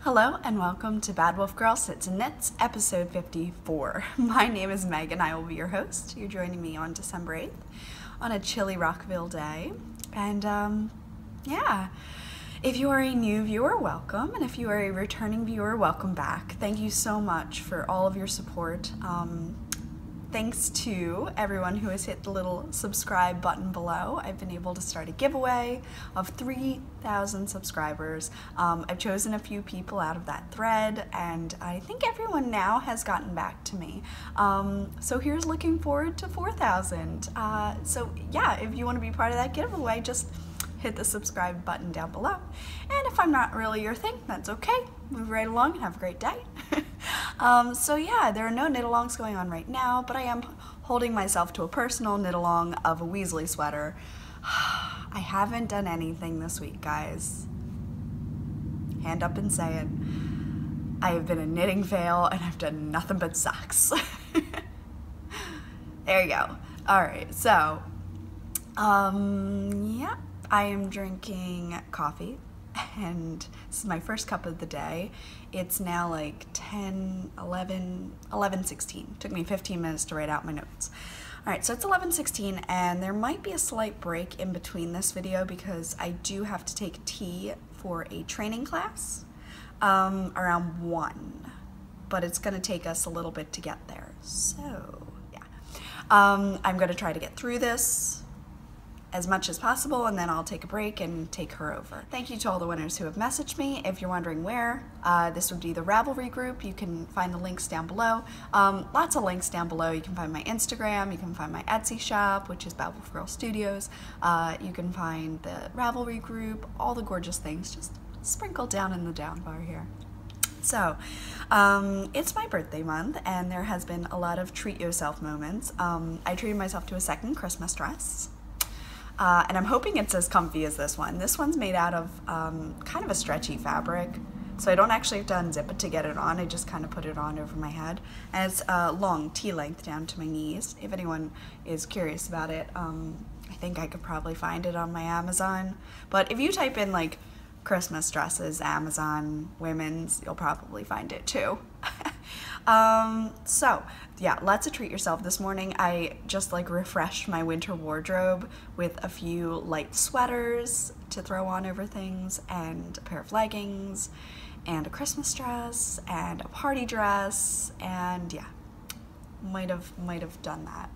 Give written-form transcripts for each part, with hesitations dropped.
Hello and welcome to Bad Wolf Girl Sits and Knits, episode 54. My name is Meg and I will be your host. You're joining me on December 8th on a chilly Rockville day. And yeah, if you are a new viewer, welcome. And if you are a returning viewer, welcome back. Thank you so much for all of your support. Thanks to everyone who has hit the little subscribe button below. I've been able to start a giveaway of 3,000 subscribers. I've chosen a few people out of that thread, and I think everyone now has gotten back to me. So here's looking forward to 4,000. So yeah, if you want to be part of that giveaway, just hit the subscribe button down below. And if I'm not really your thing, that's okay. Move right along and have a great day. So yeah, there are no knit-alongs going on right now, but I am holding myself to a personal knit-along of a Weasley sweater. I haven't done anything this week, guys. Hand up and say it. I have been a knitting fail and I've done nothing but socks. There you go. Alright, so, yeah, I am drinking coffee. And this is my first cup of the day. It's now like 11:16. Took me 15 minutes to write out my notes. All right, so it's 11:16 and there might be a slight break in between this video because I do have to take tea for a training class around 1, but it's gonna take us a little bit to get there. So yeah, I'm gonna try to get through this as much as possible, and then I'll take a break and take her over. Thank you to all the winners who have messaged me. If you're wondering where, this would be the Ravelry group. You can find the links down below. Lots of links down below. You can find my Instagram, you can find my Etsy shop, which is Babble Girl Studios. You can find the Ravelry group, all the gorgeous things just sprinkled down in the down bar here. So, it's my birthday month, and there has been a lot of treat yourself moments. I treated myself to a second Christmas dress. And I'm hoping it's as comfy as this one. This one's made out of kind of a stretchy fabric, so I don't actually have to unzip it to get it on. I just kind of put it on over my head. And it's long, T-length down to my knees. If anyone is curious about it, I think I could probably find it on my Amazon. But if you type in like Christmas dresses, Amazon, women's, you'll probably find it too. So yeah, lots of treat yourself. This morning I just like refreshed my winter wardrobe with a few light sweaters to throw on over things, and a pair of leggings, and a Christmas dress, and a party dress, and yeah, might have done that.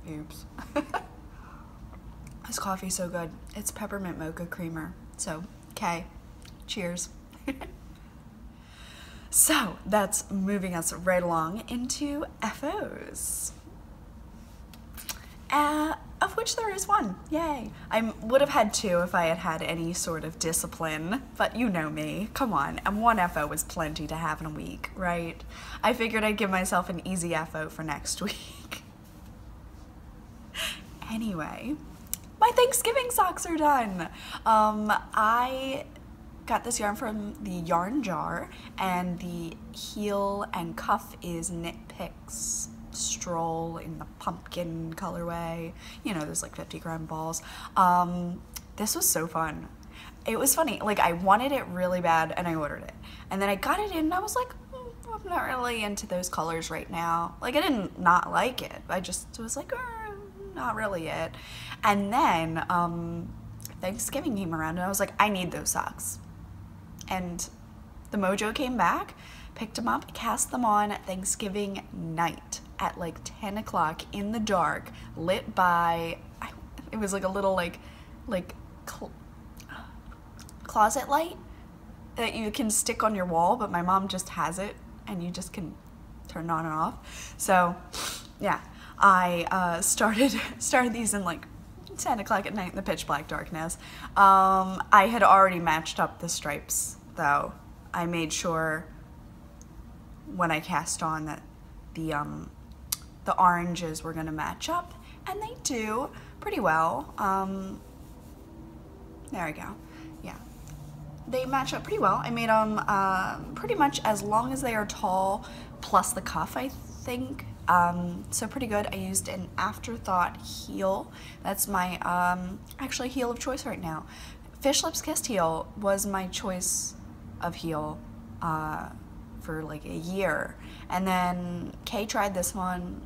Oops. This coffee's so good. It's peppermint mocha creamer. So, okay, cheers. So that's moving us right along into FOs, of which there is one. Yay! I would have had 2 if I had had any sort of discipline, but you know me, come on, and 1 FO is plenty to have in a week, right? I figured I'd give myself an easy FO for next week. Anyway, my Thanksgiving socks are done. I got this yarn from the Yarn Jar, and the heel and cuff is Knit Picks Stroll in the pumpkin colorway. You know, those like 50-gram balls. This was so fun. It was funny, like I wanted it really bad and I ordered it. And then I got it in and I was like, I'm not really into those colors right now. Like I didn't not like it. I just was like, not really it. And then Thanksgiving came around and I was like, I need those socks. And the mojo came back, picked them up, cast them on Thanksgiving night at like 10 o'clock in the dark, lit by, it was like a little closet light that you can stick on your wall, but my mom just has it and you just can turn it on and off. So yeah, I started these in like 10 o'clock at night in the pitch black darkness. I had already matched up the stripes though. I made sure when I cast on that the oranges were gonna match up, and they do pretty well. There we go. Yeah, they match up pretty well. I made them pretty much as long as they are tall, plus the cuff, I think. So pretty good. I used an Afterthought heel. That's my actually heel of choice right now. Fish Lips Kissed heel was my choice of heel for like a year. And then Kay tried this one,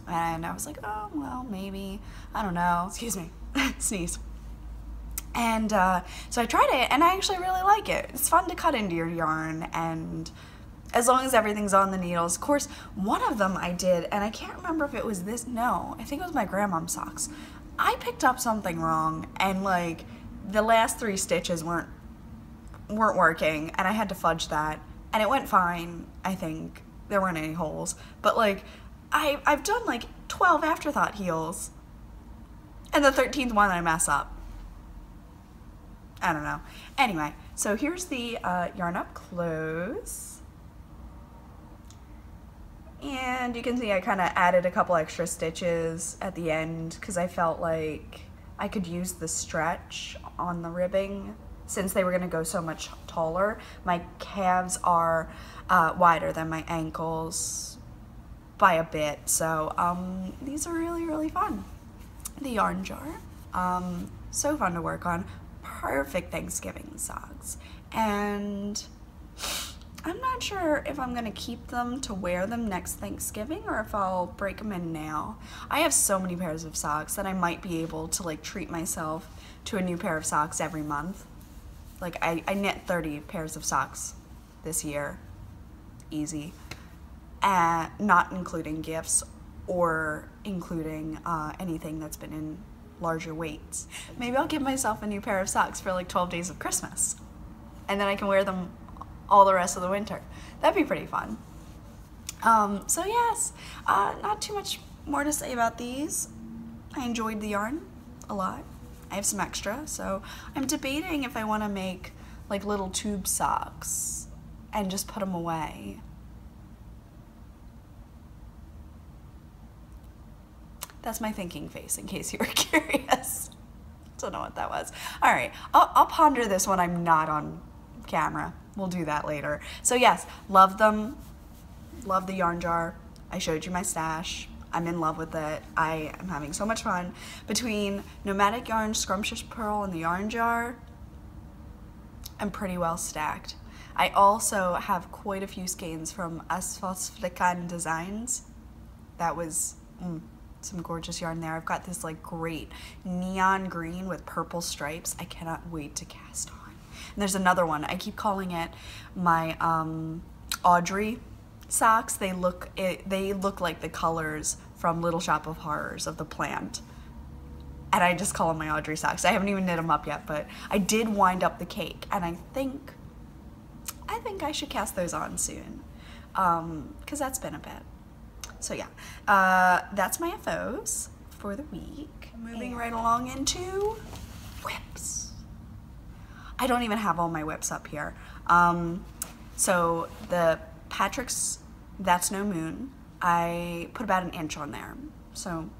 and I was like, oh, well, maybe, I don't know. Excuse me, sneeze. And so I tried it, and I actually really like it. It's fun to cut into your yarn, and as long as everything's on the needles. Of course, one of them I did, and I can't remember if it was this, no, I think it was my grandmom's socks. I picked up something wrong, and like the last 3 stitches weren't working, and I had to fudge that, and it went fine. I think there weren't any holes, but like I've done like 12 afterthought heels, and the 13th one I mess up. I don't know. Anyway, so here's the yarn up close. And you can see I kind of added a couple extra stitches at the end because I felt like I could use the stretch on the ribbing since they were going to go so much taller. My calves are wider than my ankles by a bit, so these are really, really fun. The yarn jar, so fun to work on. Perfect Thanksgiving socks, and I'm not sure if I'm gonna keep them to wear them next Thanksgiving or if I'll break them in now. I have so many pairs of socks that I might be able to like treat myself to a new pair of socks every month. Like I knit 30 pairs of socks this year, easy, not including gifts or including anything that's been in larger weights. Maybe I'll give myself a new pair of socks for like 12 days of Christmas, and then I can wear them all the rest of the winter. That'd be pretty fun. So yes, not too much more to say about these. I enjoyed the yarn a lot. I have some extra, so I'm debating if I want to make like little tube socks and just put them away. That's my thinking face, in case you were curious. Don't know what that was. All right, I'll ponder this when I'm not on camera. We'll do that later. So yes, love them. Love the yarn jar. I showed you my stash. I'm in love with it. I am having so much fun. Between Nomadic Yarn, Scrumptious Pearl, and the yarn jar, I'm pretty well stacked. I also have quite a few skeins from Asfaltsflickern Designs. That was some gorgeous yarn there. I've got this like great neon green with purple stripes. I cannot wait to cast on. And there's another one. I keep calling it my Audrey socks. They look like the colors from Little Shop of Horrors of the plant. And I just call them my Audrey socks. I haven't even knit them up yet, but I did wind up the cake, and I think I should cast those on soon, because that's been a bit. So yeah, that's my FOs for the week. Moving right along into whips. I don't even have all my whips up here. So the Patrick's That's No Moon, I put about 1 inch on there. So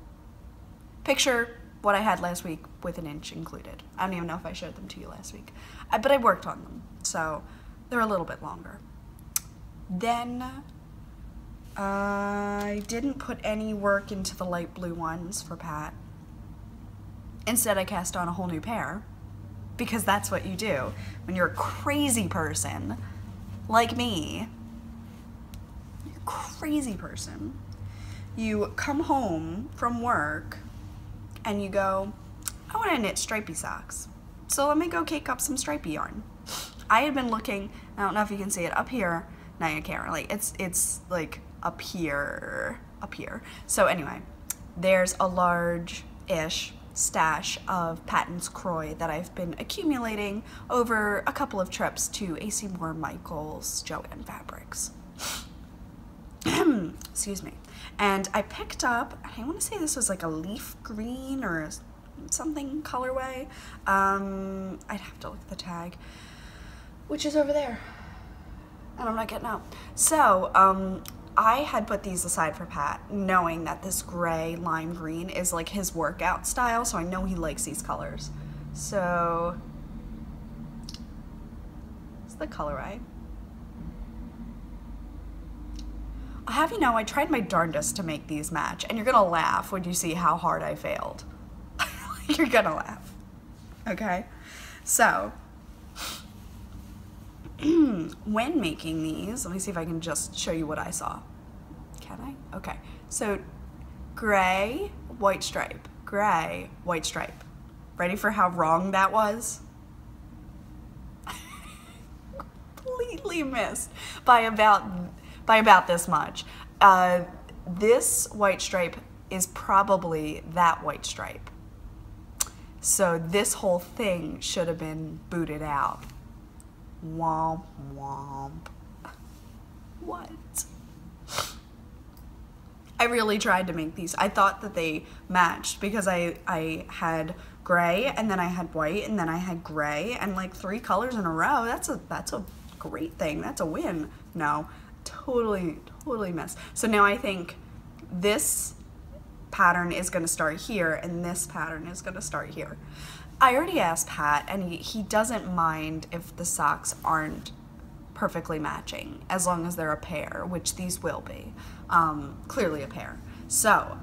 picture what I had last week with 1 inch included. I don't even know if I showed them to you last week, but I worked on them, so they're a little bit longer. Then I didn't put any work into the light blue ones for Pat. Instead, I cast on a whole new pair, because that's what you do when you're a crazy person like me. You're a crazy person. You come home from work and you go, I want to knit stripy socks, so let me go cake up some stripy yarn. I had been looking, I don't know if you can see it up here. No, you can't really. It's like up here. So anyway, there's a large-ish stash of Patton's Croy that I've been accumulating over a couple of trips to A.C. Moore Michaels Joann Fabrics. Excuse me. And I picked up, I want to say this was like a leaf green or something colorway. I'd have to look at the tag, which is over there, and I'm not getting out. So I had put these aside for Pat, knowing that this gray lime green is like his workout style, so I know he likes these colors. So it's the colorway. I'll have you know, I tried my darndest to make these match, and you're gonna laugh when you see how hard I failed. You're gonna laugh, okay? So when making these, let me see if I can just show you what I saw. Can I? Okay. So gray, white stripe, gray, white stripe. Ready for how wrong that was? Completely missed by about this much. This white stripe is probably that white stripe. So this whole thing should have been booted out. Womp womp. What? I really tried to make these. I thought that they matched because I had gray and then I had white and then I had gray and like 3 colors in a row. That's a great thing. That's a win. No, totally missed. So now I think this pattern is going to start here and this pattern is going to start here. I already asked Pat and he doesn't mind if the socks aren't perfectly matching as long as they're a pair, which these will be. Clearly a pair. So,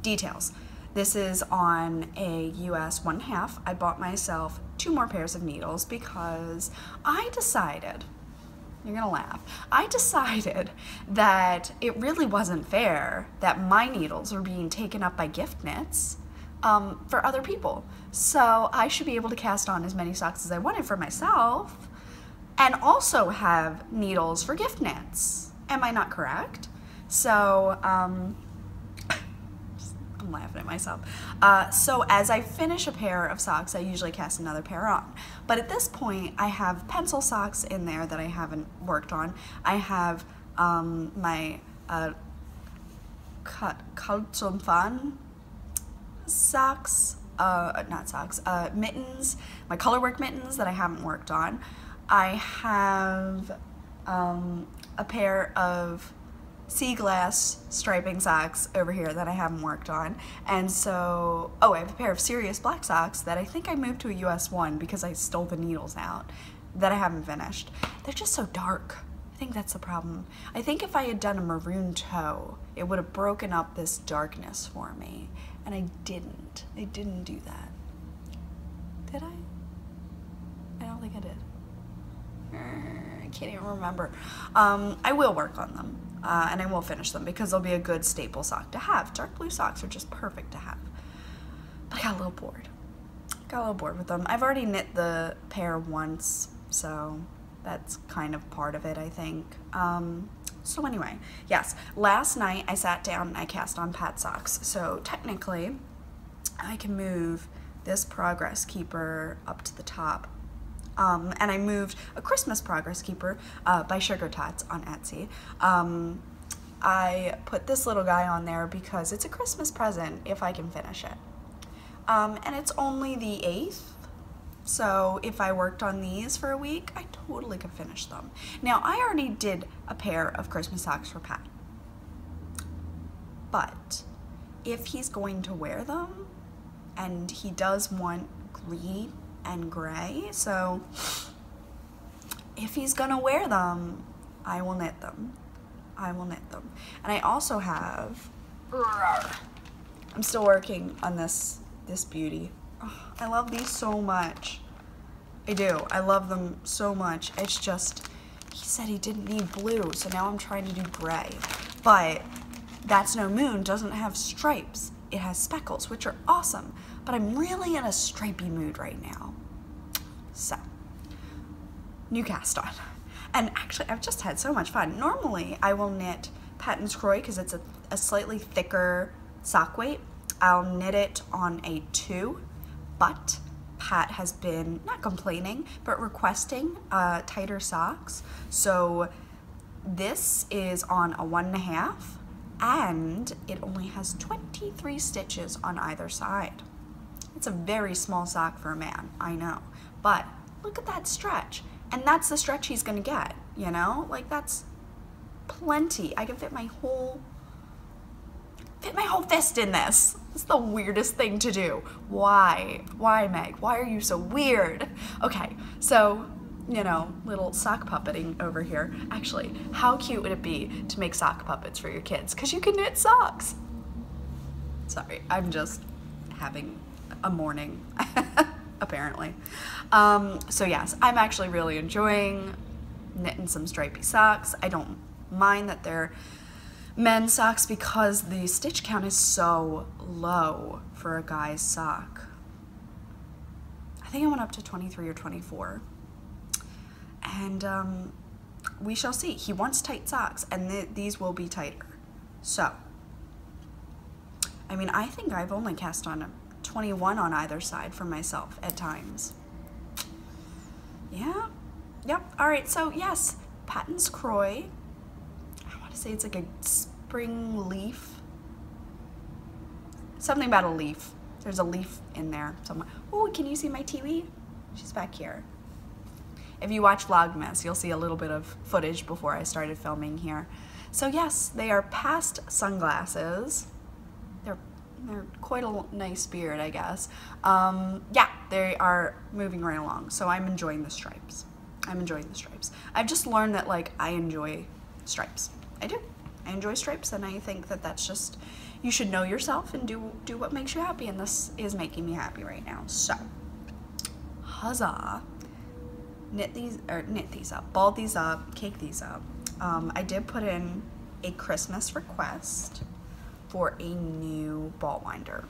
details. This is on a US 1/2. I bought myself 2 more pairs of needles because I decided, you're gonna laugh, I decided that it really wasn't fair that my needles were being taken up by gift knits for other people. So I should be able to cast on as many socks as I wanted for myself and also have needles for gift knits. Am I not correct? So, I'm laughing at myself. So as I finish a pair of socks, I usually cast another pair on. But at this point, I have pencil socks in there that I haven't worked on. I have my Kaltsumfan socks, not socks, mittens, my colorwork mittens that I haven't worked on. I have a pair of sea glass striping socks over here that I haven't worked on. And so, oh, I have a pair of serious black socks that I think I moved to a US 1 because I stole the needles out that I haven't finished. They're just so dark. I think that's the problem. I think if I had done a maroon toe, it would have broken up this darkness for me. And I didn't. I didn't do that. Did I? I don't think I did. I can't even remember. I will work on them. And I will finish them because they'll be a good staple sock to have. Dark blue socks are just perfect to have. But I got a little bored. Got a little bored with them. I've already knit the pair once, so that's kind of part of it, I think. So anyway, yes, last night I sat down and I cast on Pat socks. So technically, I can move this Progress Keeper up to the top. And I moved a Christmas Progress Keeper by Sugar Tots on Etsy. I put this little guy on there because it's a Christmas present if I can finish it. And it's only the 8th, so if I worked on these for a week, I totally could finish them. Now, I already did a pair of Christmas socks for Pat, but if he's going to wear them, and he does want green and gray, so if he's gonna wear them, I will knit them. I will knit them. And I also have, I'm still working on this beauty. Oh, I love these so much. I do. I love them so much. It's just, he said he didn't need blue, so now I'm trying to do gray. But That's No Moon doesn't have stripes. It has speckles, which are awesome. But I'm really in a stripey mood right now. So, new cast on. And actually, I've just had so much fun. Normally, I will knit Patton's Croy because it's a slightly thicker sock weight. I'll knit it on a 2, but Pat has been, not complaining, but requesting tighter socks. So this is on a 1.5, and it only has 23 stitches on either side. It's a very small sock for a man, I know, but look at that stretch. And that's the stretch he's gonna get, you know? Like, that's plenty. I can fit my whole fist in this. It's the weirdest thing to do. Why? Why, Meg? Why are you so weird? Okay, so, you know, little sock puppeting over here. Actually, how cute would it be to make sock puppets for your kids? Because you can knit socks. Sorry, I'm just having a morning. apparently. So yes, I'm actually really enjoying knitting some stripy socks. I don't mind that they're men's socks because the stitch count is so low for a guy's sock. I think I went up to 23 or 24. And we shall see. He wants tight socks, and these will be tighter. So, I mean, I think I've only cast on a 21 on either side for myself at times. Yeah. Yep. All right. So yes, Patton's Croy. I want to say it's like a spring leaf. Something about a leaf. There's a leaf in there somewhere. Oh, can you see my TV? She's back here. If you watch Vlogmas, you'll see a little bit of footage before I started filming here. So yes, they are past sunglasses. They're quite a nice beard, I guess. Yeah, they are moving right along. So I'm enjoying the stripes. I'm enjoying the stripes. I've just learned that, like, I enjoy stripes. I do. I enjoy stripes, and I think that that's just, you should know yourself and do what makes you happy, and this is making me happy right now. So, huzzah. Knit these up, ball these up, cake these up. I did put in a Christmas request for a new ball winder.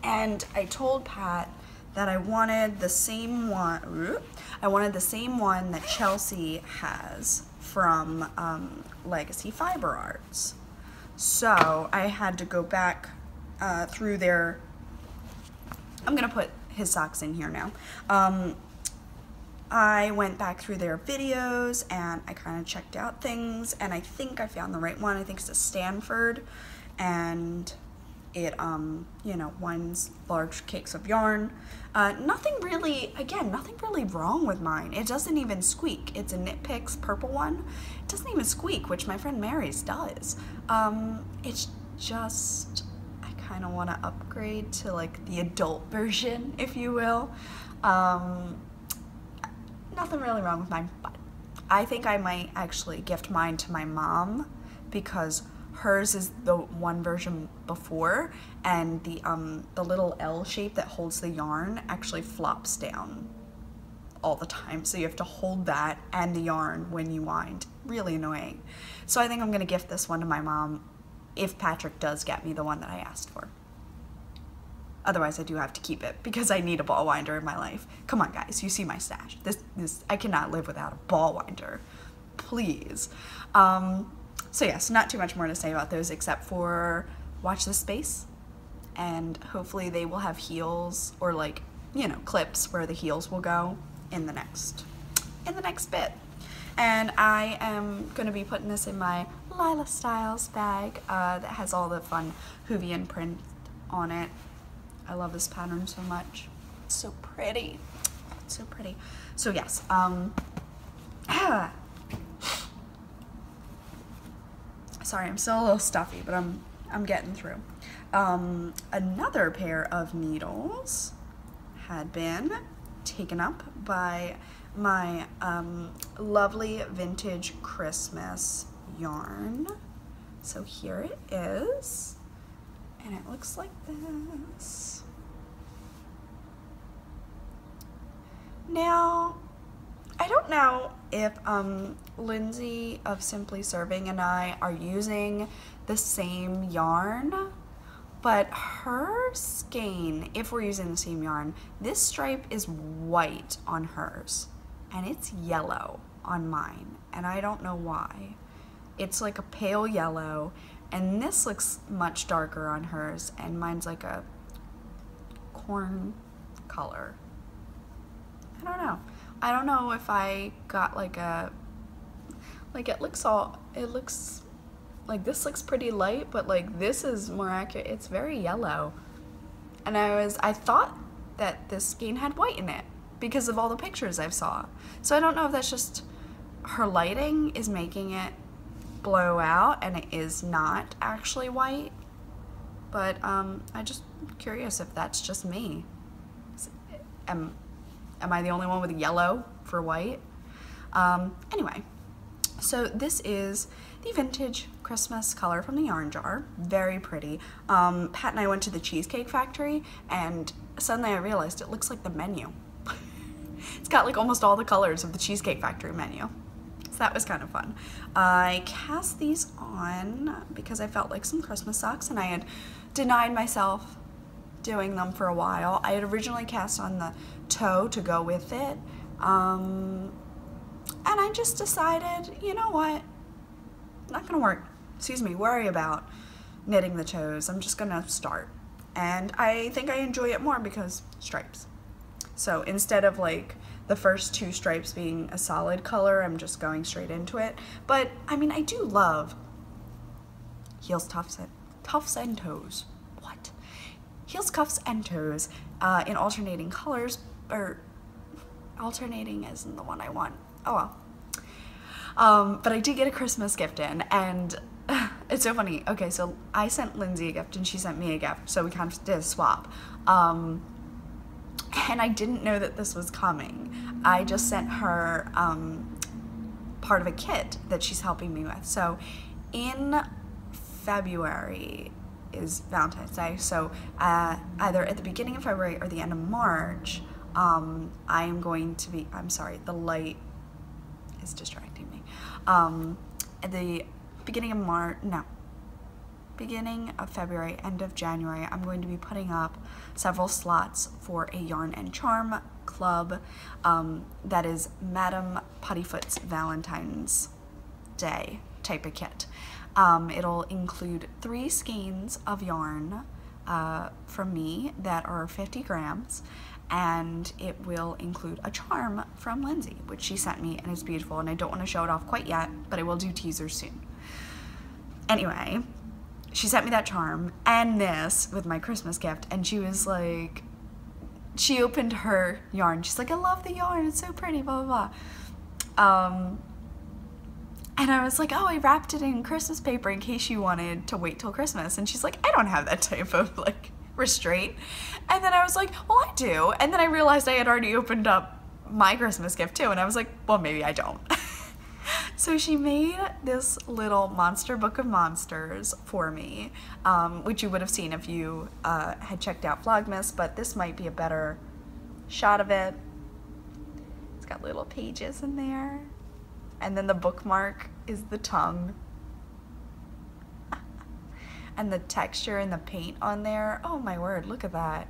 And I told Pat that I wanted the same one, that Chelsea has from Legacy Fiber Arts. So I had to go back through their, I'm gonna put his socks in here now. I went back through their videos and I kind of checked out things, and I think I found the right one. I think it's a Stanford, and it, you know, winds large cakes of yarn. Nothing really wrong with mine. It doesn't even squeak. It's a Knit Picks purple one. It doesn't even squeak, which my friend Mary's does. It's just, I kind of want to upgrade to like the adult version, if you will. Nothing really wrong with mine, but I think I might actually gift mine to my mom because hers is the one version before, and the little L shape that holds the yarn actually flops down all the time, so you have to hold that and the yarn when you wind. Really annoying. So I think I'm gonna gift this one to my mom if Patrick does get me the one that I asked for. Otherwise, I do have to keep it because I need a ball winder in my life. Come on, guys, you see my stash. This I cannot live without a ball winder. Please. So yes, not too much more to say about those except for watch this space, and hopefully they will have heels or, like, you know, clips where the heels will go in the next bit. And I am going to be putting this in my Lila Styles bag that has all the fun Hoovian print on it. I love this pattern so much. It's so pretty. It's so pretty. So yes, sorry, I'm still a little stuffy, but I'm getting through. Another pair of needles had been taken up by my lovely vintage Christmas yarn. So here it is, and it looks like this. Now, I don't know if Lindsay of Simply Serving and I are using the same yarn, but her skein, if we're using the same yarn, this stripe is white on hers and it's yellow on mine, and I don't know why. It's like a pale yellow, and this looks much darker on hers, and mine's like a corn color. I don't know. I don't know if I got like a, like it looks like this looks pretty light, but like this is more accurate. It's very yellow. And I thought that this skein had white in it because of all the pictures I've saw. So I don't know if that's just her lighting is making it blow out and it is not actually white. But I'm just curious if that's just me. Am I the only one with yellow for white? Anyway, so this is the vintage Christmas color from the yarn jar, very pretty. Pat and I went to the Cheesecake Factory and suddenly I realized it looks like the menu. It's got like almost all the colors of the Cheesecake Factory menu. So that was kind of fun. I cast these on because I felt like some Christmas socks and I had denied myself doing them for a while. I had originally cast on the toe to go with it. And I just decided, you know what? Not gonna worry about knitting the toes. I'm just gonna start. And I think I enjoy it more because stripes. So instead of like the first 2 stripes being a solid color, I'm just going straight into it. But I mean, I do love heels, cuffs, and toes. What? Heels, cuffs, and toes in alternating colors, or alternating isn't the one I want. Oh well. But I did get a Christmas gift in, and it's so funny. Okay, so I sent Lindsay a gift and she sent me a gift, so we kind of did a swap. And I didn't know that this was coming. I just sent her part of a kit that she's helping me with. So in February is Valentine's Day, so either at the beginning of February or the end of March, I am going to be, I'm sorry, the light is distracting me. At the beginning of February, end of January, I'm going to be putting up several slots for a yarn and charm club that is Madame Puttyfoot's Valentine's Day type of kit. It'll include 3 skeins of yarn from me that are 50 grams, and it will include a charm from Lindsay, which she sent me, and it's beautiful, and I don't want to show it off quite yet, but I will do teasers soon. Anyway, she sent me that charm and this with my Christmas gift, and she was like, she opened her yarn, she's like, I love the yarn, it's so pretty, blah, blah, blah. And I was like, oh, I wrapped it in Christmas paper in case you wanted to wait till Christmas. And she's like, I don't have that type of like restraint. And then I was like, well, I do. And then I realized I had already opened up my Christmas gift too. And I was like, well, maybe I don't. So she made this little monster book of monsters for me, which you would have seen if you had checked out Vlogmas, but this might be a better shot of it. It's got little pages in there. And then the bookmark is the tongue. And the texture and the paint on there. Oh my word, look at that.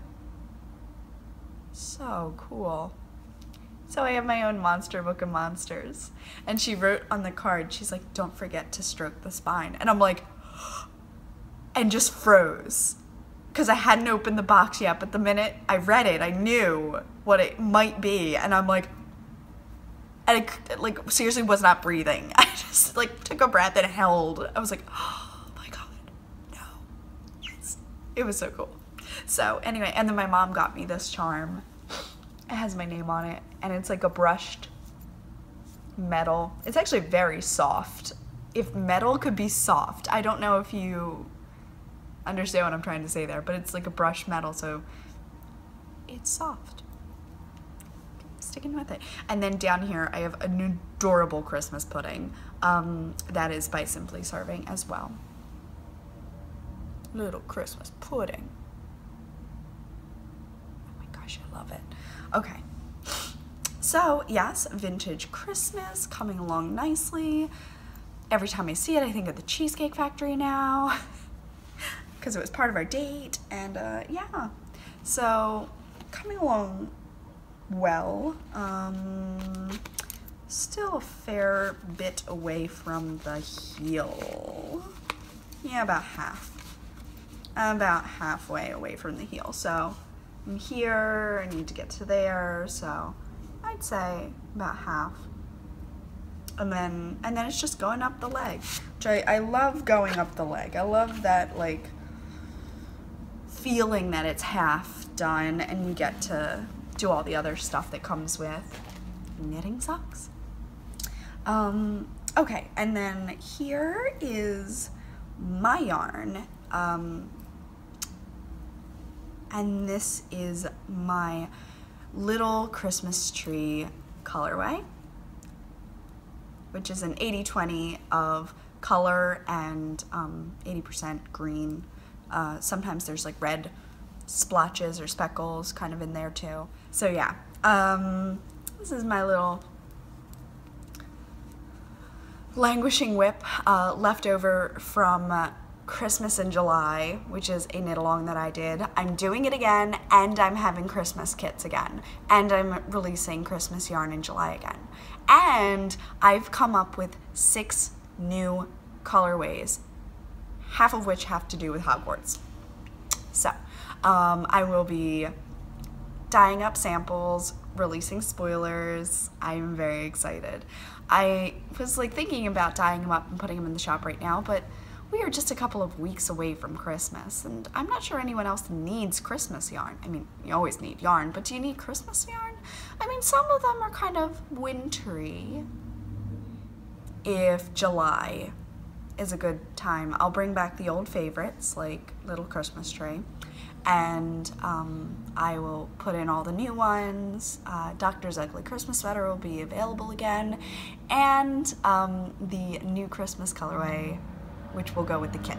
So cool. So I have my own monster book of monsters. And she wrote on the card, she's like, don't forget to stroke the spine. And I'm like, and just froze. Because I hadn't opened the box yet, but the minute I read it, I knew what it might be. And I'm like, and I like seriously was not breathing. I just like took a breath and held. I was like, oh my God, no, yes. It was so cool. So anyway, and then my mom got me this charm. It has my name on it, and it's like a brushed metal. It's actually very soft. If metal could be soft, I don't know if you understand what I'm trying to say there, but it's like a brushed metal, so it's soft. Sticking with it. And then down here I have an adorable Christmas pudding that is by Simply Serving as well. Little Christmas pudding. Oh my gosh, I love it. Okay, so yes, vintage Christmas coming along nicely. Every time I see it, I think of the Cheesecake Factory now because it was part of our date, and yeah, so coming along well. Still a fair bit away from the heel. Yeah, about halfway away from the heel. So I'm here, I need to get to there, so I'd say about half. And then it's just going up the leg, which I love going up the leg. I love that like feeling that it's half done and you get to do all the other stuff that comes with knitting socks. Okay, and then here is my yarn, and this is my little Christmas tree colorway, which is an 80-20 of color and 80% green. Sometimes there's like red splotches or speckles kind of in there too. So yeah, this is my little languishing whip left over from Christmas in July, which is a knit along that I did. I'm doing it again, and I'm having Christmas kits again, and I'm releasing Christmas yarn in July again. And I've come up with 6 new colorways, half of which have to do with Hogwarts. So I will be dyeing up samples, releasing spoilers. I'm very excited. I was like thinking about dyeing them up and putting them in the shop right now, but we are just a couple of weeks away from Christmas, and I'm not sure anyone else needs Christmas yarn. I mean, you always need yarn, but do you need Christmas yarn? I mean, some of them are kind of wintry. If July is a good time, I'll bring back the old favorites, like Little Christmas Tree, and I will put in all the new ones. Doctor's Ugly Christmas Sweater will be available again, and the new Christmas colorway, which will go with the kit,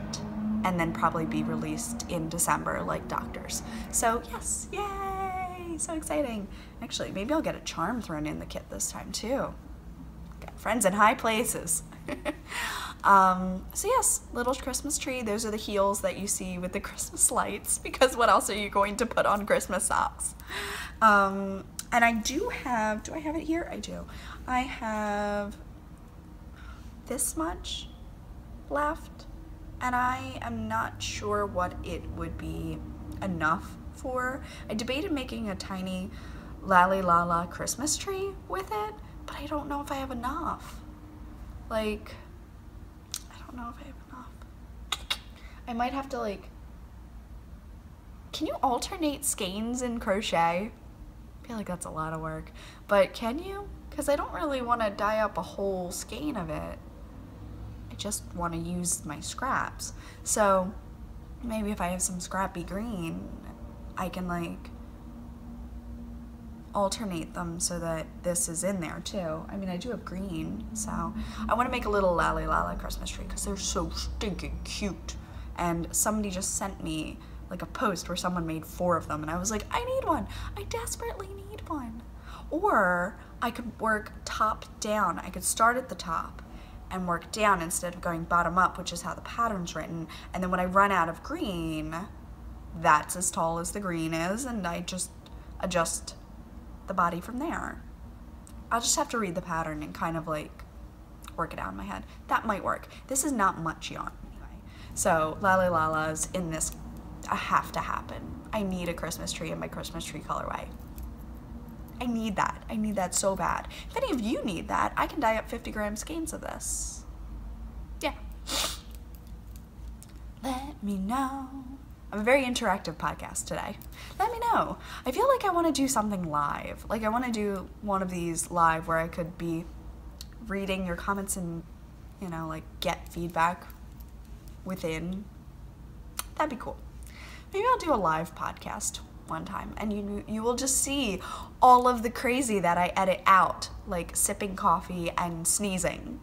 and then probably be released in December like Doctor's. So yes, yay, so exciting. Actually, maybe I'll get a charm thrown in the kit this time too. Got friends in high places. So yes, Little Christmas Tree, those are the heels that you see with the Christmas lights, because what else are you going to put on Christmas socks? And I do I have it here? I do. I have this much left, and I am not sure what it would be enough for. I debated making a tiny Lally Lala Christmas tree with it, but I don't know if I have enough. Like, I don't know if I have enough. I might have to like, can you alternate skeins in crochet? I feel like that's a lot of work, but can you? Because I don't really want to dye up a whole skein of it. I just want to use my scraps. So maybe if I have some scrappy green, I can like alternate them so that this is in there too. I mean, I do have green, so I want to make a little Lally Lala Christmas tree because they're so stinking cute. And somebody just sent me like a post where someone made 4 of them, and I was like, I need one. I desperately need one. Or I could work top down. I could start at the top and work down instead of going bottom up, which is how the pattern's written. And then when I run out of green, that's as tall as the green is, and I just adjust the body from there. I'll just have to read the pattern and kind of like work it out in my head. That might work. This is not much yarn anyway. So Lally Lala's in this have to happen. I need a Christmas tree in my Christmas tree colorway. I need that. I need that so bad. If any of you need that, I can dye up 50-gram skeins of this. Yeah. Let me know. I'm a very interactive podcast today. Let me know. I feel like I want to do something live. Like I want to do one of these live where I could be reading your comments and, you know, like get feedback within. That'd be cool. Maybe I'll do a live podcast one time, and you will just see all of the crazy that I edit out, like sipping coffee and sneezing,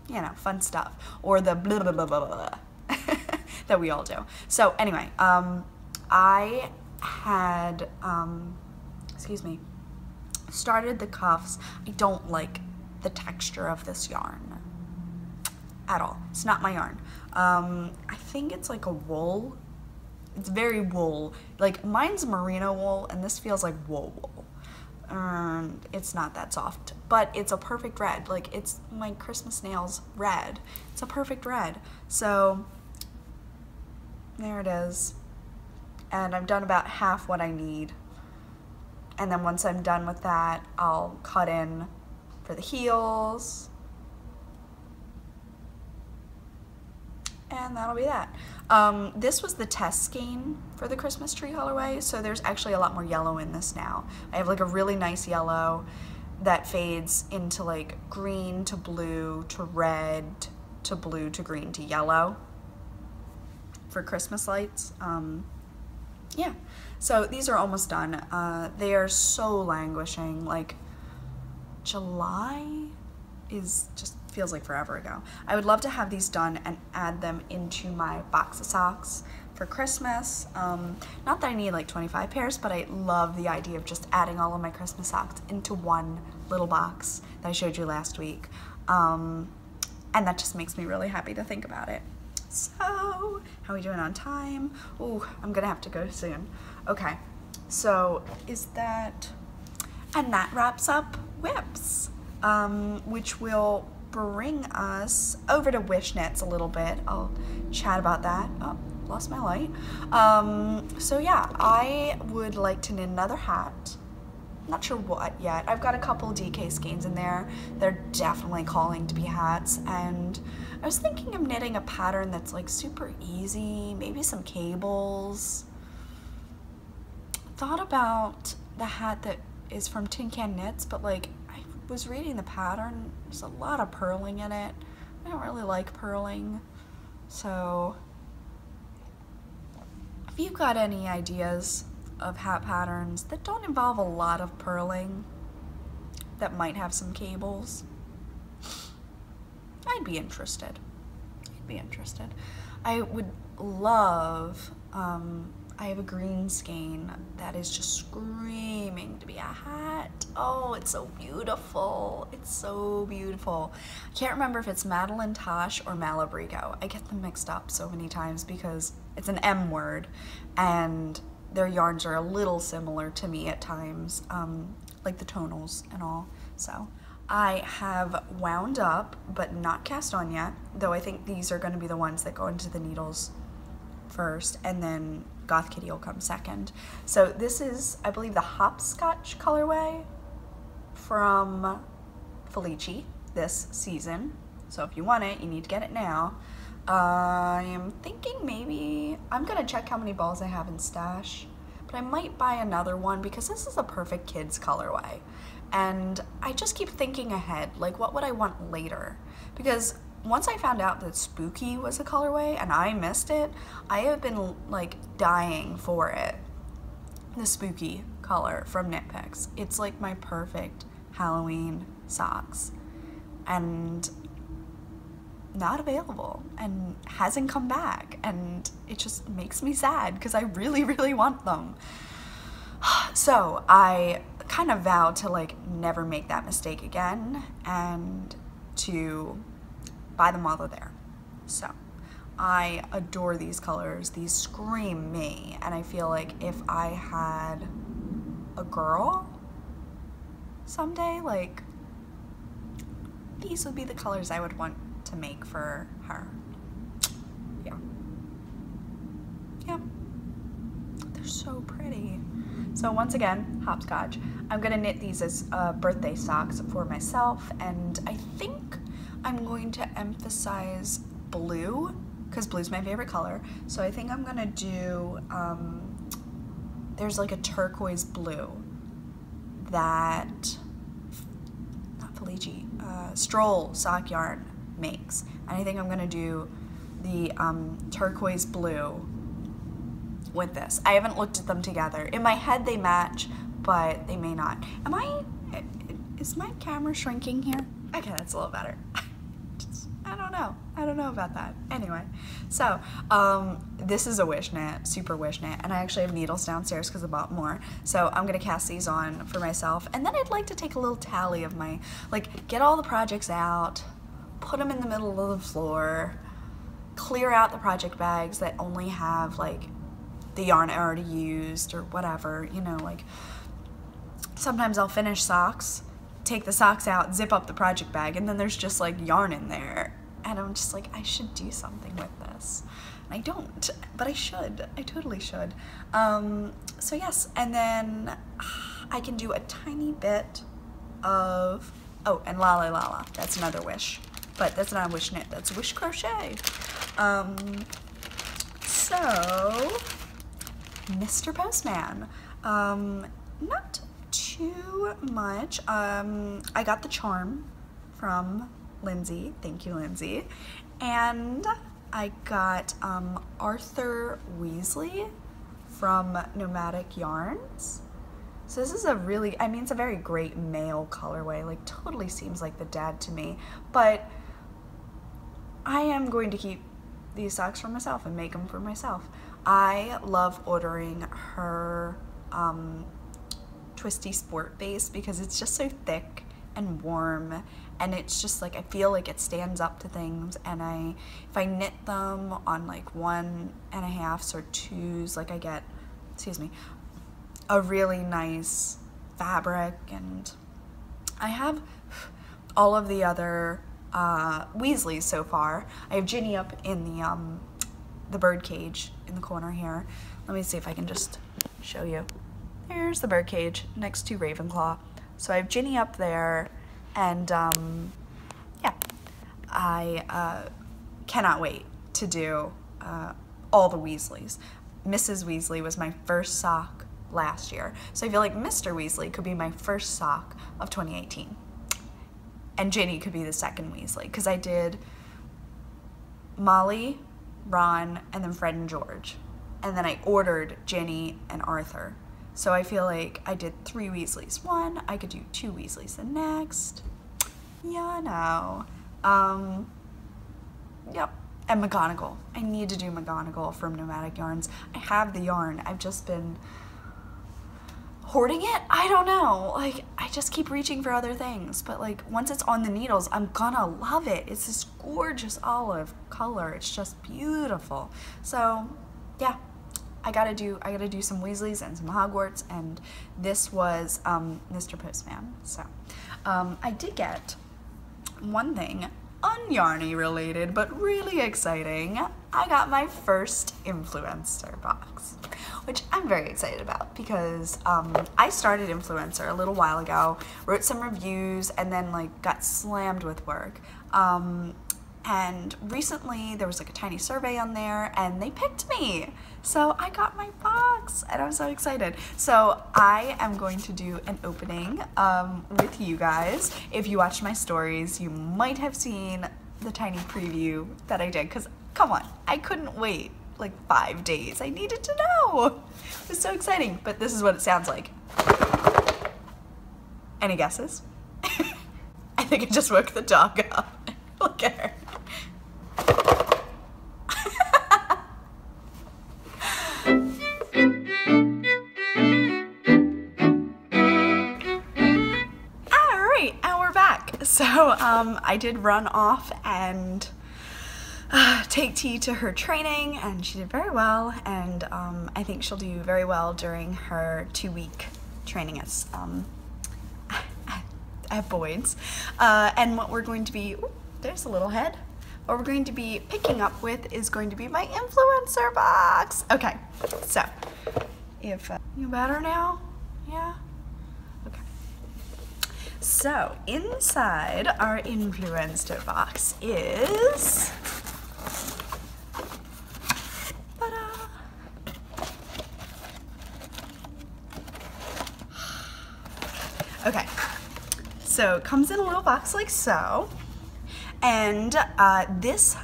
you know, fun stuff, or the blah blah blah blah blah that we all do. So anyway, I had started the cuffs. I don't like the texture of this yarn at all. It's not my yarn. I think it's like a wool. It's very wool. Like mine's merino wool, and this feels like wool. It's not that soft, but it's a perfect red. Like it's my Christmas nails red. It's a perfect red. So there it is. And I've done about half what I need. And then once I'm done with that, I'll cut in for the heels. And that'll be that. This was the test skein for the Christmas tree colorway, so there's actually a lot more yellow in this now. I have like a really nice yellow that fades into like green to blue to red to blue to green to yellow for Christmas lights. Yeah, so these are almost done. They are so languishing. Like July is just feels like forever ago. I would love to have these done and add them into my box of socks for Christmas. Not that I need like 25 pairs, but I love the idea of just adding all of my Christmas socks into one little box that I showed you last week. And that just makes me really happy to think about it. So, how are we doing on time? Ooh, I'm gonna have to go soon. Okay, so and that wraps up whips, which will bring us over to wish knits a little bit. I'll chat about that. Oh, lost my light. So yeah, I would like to knit another hat. Not sure what yet. I've got a couple DK skeins in there. They're definitely calling to be hats, and I was thinking of knitting a pattern that's like super easy, maybe some cables. Thought about the hat that is from Tin Can Knits, but like I was reading the pattern, there's a lot of purling in it. I don't really like purling, so if you've got any ideas of hat patterns that don't involve a lot of purling, that might have some cables, I'd be interested. I would love, I have a green skein that is just screaming to be a hat. Oh, it's so beautiful. It's so beautiful. I can't remember if it's Madeline Tosh or Malabrigo. I get them mixed up so many times because it's an M word, and their yarns are a little similar to me at times, like the tonals and all. So I have wound up, but not cast on yet, though I think these are going to be the ones that go into the needles first, and then Goth Kitty will come second. So this is, I believe, the Hopscotch colorway from Felici this season. So if you want it, you need to get it now. I am thinking maybe, I'm gonna check how many balls I have in stash, but I might buy another one because this is a perfect kids colorway. And I just keep thinking ahead, like what would I want later? Because once I found out that Spooky was a colorway and I missed it, I have been like dying for it. The Spooky color from Knit Picks. It's like my perfect Halloween socks. And not available and hasn't come back, and it just makes me sad because I really, really want them. So I kind of vowed to like never make that mistake again and to buy them while they're there. So I adore these colors. These scream me, and I feel like if I had a girl someday, like these would be the colors I would want to make for her. Yeah. Yep. They're so pretty. So once again, Hopscotch. I'm gonna knit these as birthday socks for myself, and I think I'm going to emphasize blue because blue's my favorite color. So I think I'm gonna do, there's like a turquoise blue that, not Felici, Stroll sock yarn makes. And I think I'm gonna do the turquoise blue with this. I haven't looked at them together. In my head they match, but they may not. Is my camera shrinking here? Okay, that's a little better. I don't know about that. Anyway, so this is a wish knit, super wish knit, and I actually have needles downstairs because I bought more. So I'm gonna cast these on for myself, and then I'd like to take a little tally of my, like, get all the projects out, put them in the middle of the floor, clear out the project bags that only have like the yarn I already used or whatever, you know, like sometimes I'll finish socks, take the socks out, zip up the project bag, and then there's just like yarn in there. And I'm just like, I should do something with this. And I don't, but I should. I totally should. So yes, and then I can do a tiny bit of, oh, and la la la la, that's another wish. But that's not a wish knit, that's wish crochet. So, Mr. Postman. Not too much. I got the charm from Lindsay. Thank you, Lindsay. And I got Arthur Weasley from Nomadic Yarns. So this is a really, I mean, it's a very great male colorway, like totally seems like the dad to me, but I am going to keep these socks for myself and make them for myself. I love ordering her twisty sport base because it's just so thick and warm, and it's just like, I feel like it stands up to things, and if I knit them on like 1.5s or 2s, like I get, excuse me, a really nice fabric. And I have all of the other Weasleys so far. I have Ginny up in the bird cage in the corner here. Let me see if I can just show you. There's the bird cage next to Ravenclaw. So I have Ginny up there, and yeah, I cannot wait to do all the Weasleys. Mrs. Weasley was my first sock last year, so I feel like Mr. Weasley could be my first sock of 2018. And Ginny could be the second Weasley, because I did Molly, Ron, and then Fred and George. And then I ordered Ginny and Arthur. So I feel like I did 3 Weasleys one, I could do 2 Weasleys the next. Yeah, no. Yep. And McGonagall. I need to do McGonagall from Nomadic Yarns. I have the yarn. I've just been hoarding it? I don't know. Like, I just keep reaching for other things. But like, once it's on the needles, I'm gonna love it. It's this gorgeous olive color. It's just beautiful. So, yeah. I gotta do some Weasleys and some Hogwarts, and this was Mr. Postman. So I did get one thing un-yarny related, but really exciting. I got my first influencer box, which I'm very excited about because I started Influencer a little while ago, wrote some reviews, and then like got slammed with work. And recently there was like a tiny survey on there, and they picked me. So I got my box, and I'm so excited. So I am going to do an opening with you guys. If you watched my stories, you might have seen the tiny preview that I did, because come on, I couldn't wait like 5 days. I needed to know. It was so exciting, but this is what it sounds like. Any guesses? I think I just woke the dog up. Look at her. So I did run off and take T to her training, and she did very well, and I think she'll do very well during her 2-week training at Boyd's. And what we're going to be, ooh, there's a little head. What we're going to be picking up with is going to be my influencer box. Okay, so if you better now, yeah. So, inside our influencer box is, okay, so it comes in a little box like so, and this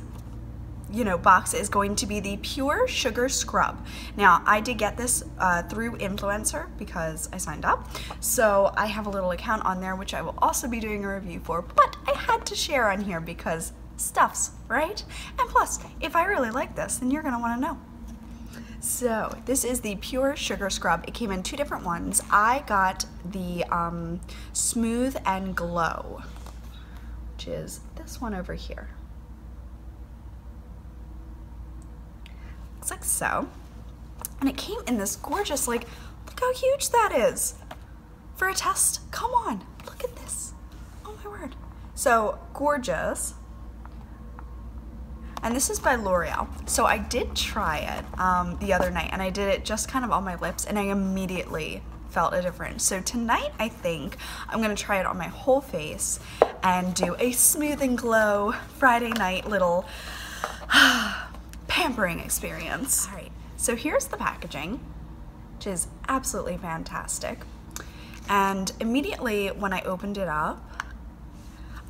box is going to be the Pure Sugar Scrub. Now, I did get this through Influencer because I signed up, so I have a little account on there which I will also be doing a review for, but I had to share on here because stuffs, right? And plus, if I really like this, then you're gonna wanna know. So, this is the Pure Sugar Scrub. It came in 2 different ones. I got the Smooth and Glow, which is this one over here. Like so, and it came in this gorgeous, like, look how huge that is for a test. Come on, look at this. Oh my word. So gorgeous. And this is by L'Oreal. So I did try it the other night, and I did it just kind of on my lips, and I immediately felt a difference. So tonight I think I'm gonna try it on my whole face and do a Smooth and Glow Friday night little pampering experience. All right, so here's the packaging, which is absolutely fantastic. And immediately when I opened it up,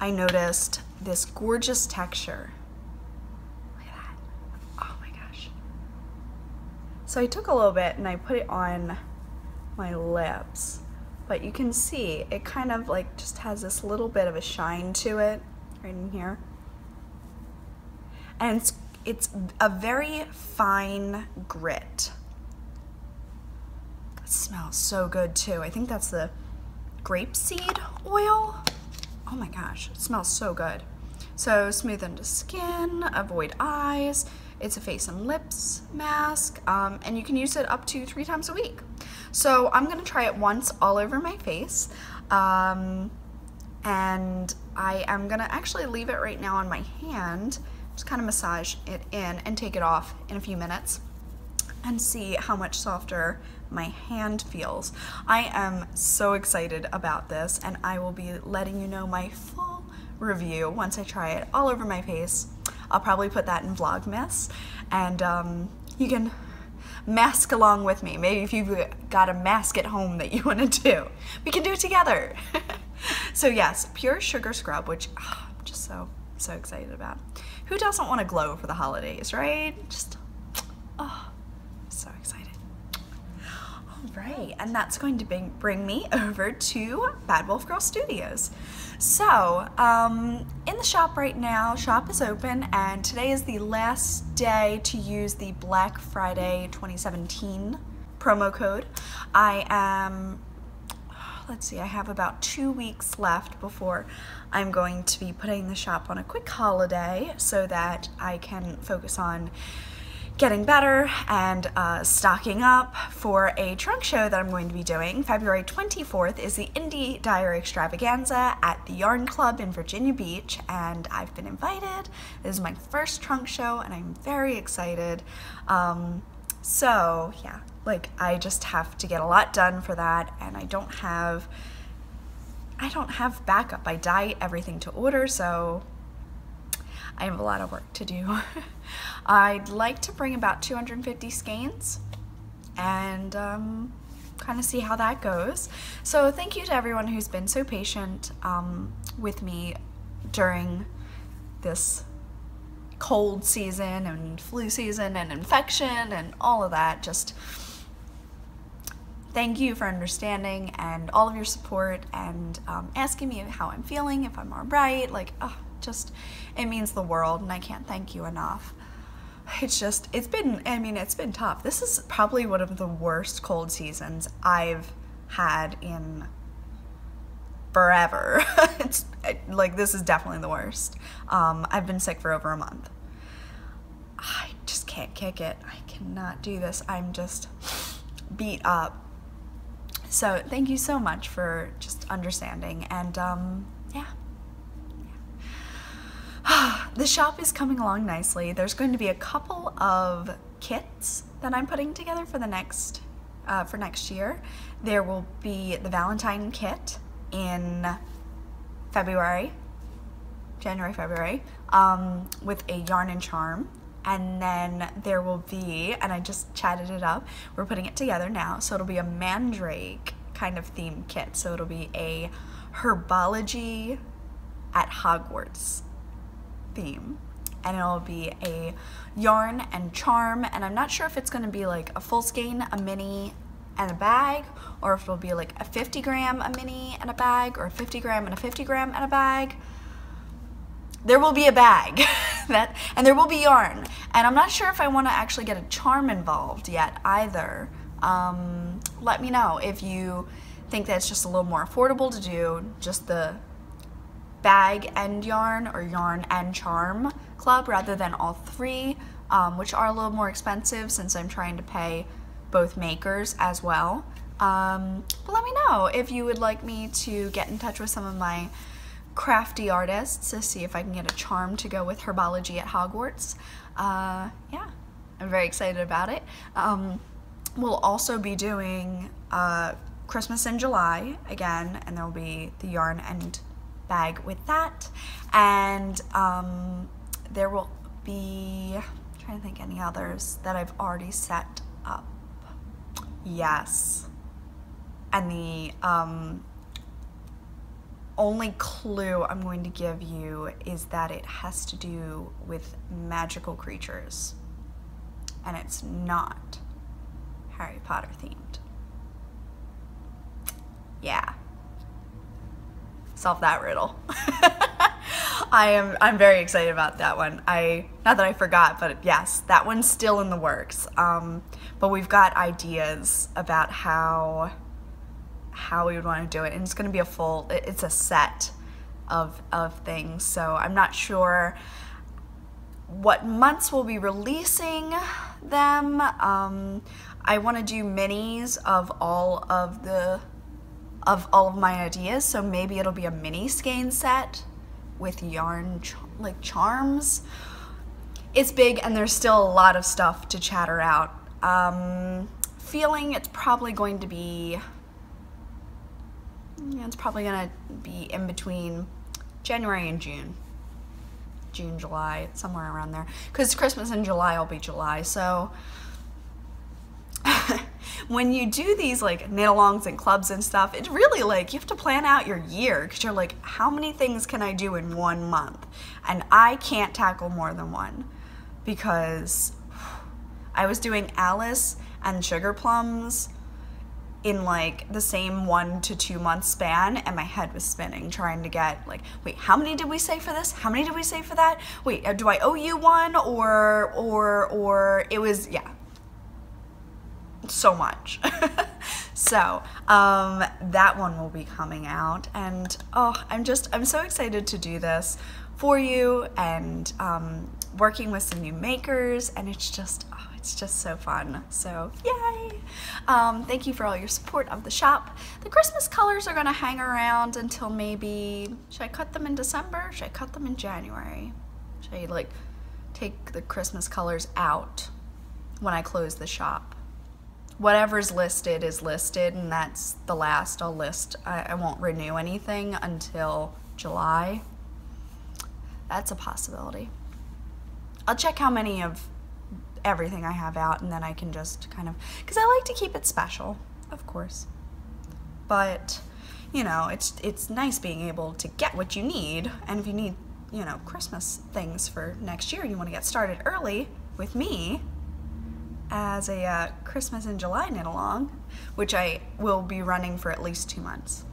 I noticed this gorgeous texture. Look at that. Oh my gosh. So I took a little bit and I put it on my lips, but you can see it kind of like just has this little bit of a shine to it right in here. and it's a very fine grit. It smells so good too. I think that's the grapeseed oil. Oh my gosh, it smells so good. So smoothen the skin, avoid eyes. It's a face and lips mask, and you can use it up to 3 times a week. So I'm gonna try it once all over my face, and I am gonna actually leave it right now on my hand, just kind of massage it in and take it off in a few minutes and see how much softer my hand feels. I am so excited about this, and I will be letting you know my full review once I try it all over my face. I'll probably put that in Vlogmas, and you can mask along with me. Maybe if you've got a mask at home that you want to do, we can do it together. So yes, pure sugar scrub, which I'm just so excited about. Who doesn't want to glow for the holidays, right? Just, oh, so excited. Right, and that's going to bring me over to Bad Wolf Girl Studios. So, in the shop right now, shop is open, and today is the last day to use the Black Friday 2017 promo code. I am, let's see, I have about 2 weeks left before I'm going to be putting the shop on a quick holiday so that I can focus on getting better and stocking up for a trunk show that I'm going to be doing. February 24th is the Indie Diary Extravaganza at the Yarn Club in Virginia Beach, and I've been invited. This is my first trunk show, and I'm very excited. So yeah, like, I just have to get a lot done for that, and I don't have backup. I dye everything to order, so I have a lot of work to do. I'd like to bring about 250 skeins and kind of see how that goes. So thank you to everyone who's been so patient with me during this cold season and flu season and infection and all of that. Just thank you for understanding and all of your support and asking me how I'm feeling, if I'm all right. Like, oh, just, it means the world, and I can't thank you enough. It's been tough. This is probably one of the worst cold seasons I've had in forever. It's like, this is definitely the worst. I've been sick for over a month. I just can't kick it. I cannot do this. I'm just beat up. So thank you so much for just understanding, and yeah. The shop is coming along nicely. There's going to be a couple of kits that I'm putting together for the next year. There will be the Valentine kit in January, February, with a yarn and charm. And then there will be, and I just chatted it up, we're putting it together now, so it'll be a mandrake kind of theme kit. So it'll be a herbology at Hogwarts theme, and it'll be a yarn and charm, and I'm not sure if it's going to be like a full skein, a mini, and a bag, or if it'll be like a 50 gram, a mini, and a bag, or a 50 gram and a 50 gram and a bag. There will be a bag, and there will be yarn, and I'm not sure if I want to actually get a charm involved yet either. Let me know if you think that's just a little more affordable to do just the bag and yarn, or yarn and charm club, rather than all three, which are a little more expensive since I'm trying to pay both makers as well. But let me know if you would like me to get in touch with some of my crafty artists to see if I can get a charm to go with Herbology at Hogwarts. Yeah, I'm very excited about it. We'll also be doing Christmas in July again, and there'll be the yarn and bag with that, and there will be, I'm trying to think any others that I've already set up. Yes, and the only clue I'm going to give you is that it has to do with magical creatures, and it's not Harry Potter themed. Yeah. Solve that riddle. I'm very excited about that one. Not that I forgot, but yes, that one's still in the works. But we've got ideas about how we would want to do it, and it's going to be it's a set of things. So I'm not sure what months we'll be releasing them. I want to do minis of all of my ideas, so maybe it'll be a mini skein set with yarn like charms. It's big and there's still a lot of stuff to chatter out. Feeling it's probably going to be, it's probably gonna be in between January and June, July, somewhere around there, because Christmas in July will be July. So when you do these like knit-alongs and clubs and stuff, it's really like you have to plan out your year, because you're like, how many things can I do in 1 month? And I can't tackle more than one, because I was doing Alice and Sugar Plums in like the same 1 to 2 month span, and my head was spinning trying to get like, wait, how many did we say for this? How many did we say for that? Wait, do I owe you one? Or it was, yeah, so much. So that one will be coming out, and I'm so excited to do this for you, and working with some new makers, and it's just so fun. So yay. Thank you for all your support of the shop. The Christmas colors are gonna hang around until maybe, should I cut them in December? Should I cut them in January? Should I like take the Christmas colors out when I close the shop? Whatever's listed is listed, and that's the last I'll list. I won't renew anything until July. That's a possibility. I'll check how many of everything I have out, and then I can just kind of, because I like to keep it special, of course. But, you know, it's nice being able to get what you need, and if you need, you know, Christmas things for next year, you want to get started early with me as a Christmas in July knit-along, which I will be running for at least 2 months.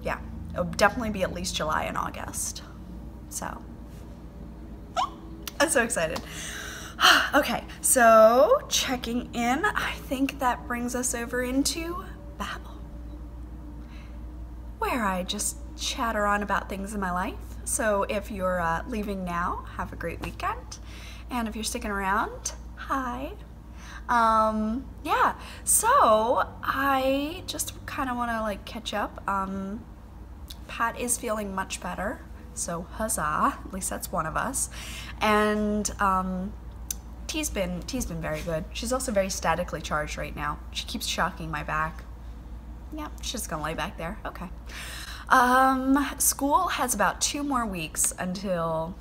Yeah, it'll definitely be at least July and August. So, I'm so excited. Okay, so checking in, I think that brings us over into Babble, where I just chatter on about things in my life. So if you're leaving now, have a great weekend. And if you're sticking around, hi. Yeah, so I just kind of want to like catch up. Pat is feeling much better, so huzzah, at least that's one of us. And T's been very good. She's also very statically charged right now. She keeps shocking my back. Yeah, she's just gonna lay back there. Okay. School has about 2 more weeks until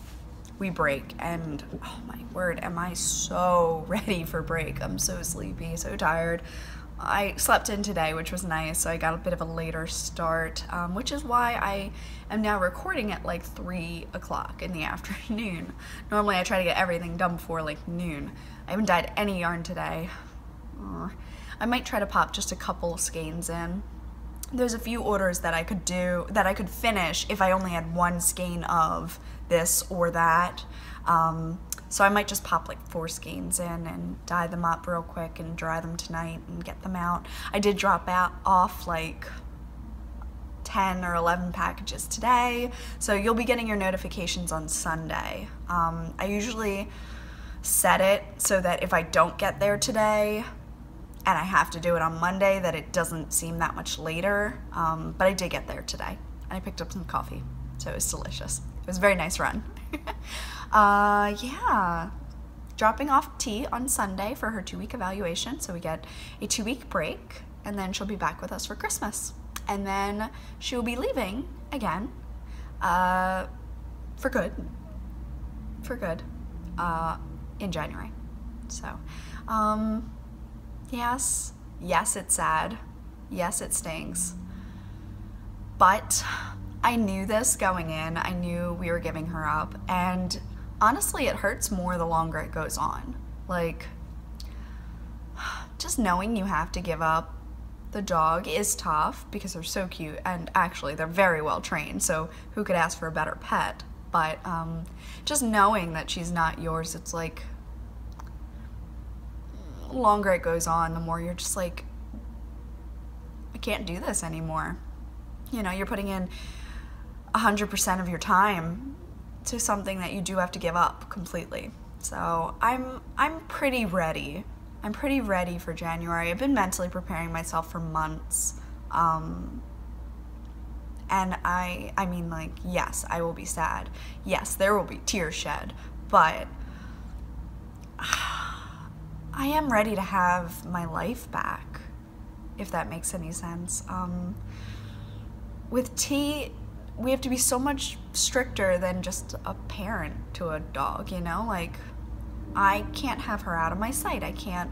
we break, and oh my word, am I so ready for break. I'm so sleepy, so tired. I slept in today, which was nice, so I got a bit of a later start, which is why I am now recording at like 3 o'clock in the afternoon. Normally I try to get everything done before like noon. I haven't dyed any yarn today. I might try to pop just a couple skeins in. There's a few orders that I could do, that I could finish if I only had 1 skein of this or that. So I might just pop like 4 skeins in and dye them up real quick and dry them tonight and get them out. I did drop off like 10 or 11 packages today, so you'll be getting your notifications on Sunday. I usually set it so that if I don't get there today and I have to do it on Monday, that it doesn't seem that much later, but I did get there today, and I picked up some coffee, so it was delicious. It was a very nice run. Yeah, dropping off T on Sunday for her 2-week evaluation, so we get a 2-week break, and then she'll be back with us for Christmas. And then she will be leaving again, for good, in January. So, yes, it's sad. Yes, it stinks. But I knew this going in. I knew we were giving her up, and honestly, it hurts more the longer it goes on. Like, just knowing you have to give up the dog is tough because they're so cute, and actually they're very well trained, so who could ask for a better pet? But just knowing that she's not yours, it's like, the longer it goes on, the more you're just like, I can't do this anymore. You know, you're putting in 100% of your time to something that you do have to give up completely. So I'm pretty ready. I'm pretty ready for January. I've been mentally preparing myself for months. And I mean, like, yes, I will be sad. Yes, there will be tears shed, but I am ready to have my life back, if that makes any sense. With T, we have to be so much stricter than just a parent to a dog, you know? Like, I can't have her out of my sight. I can't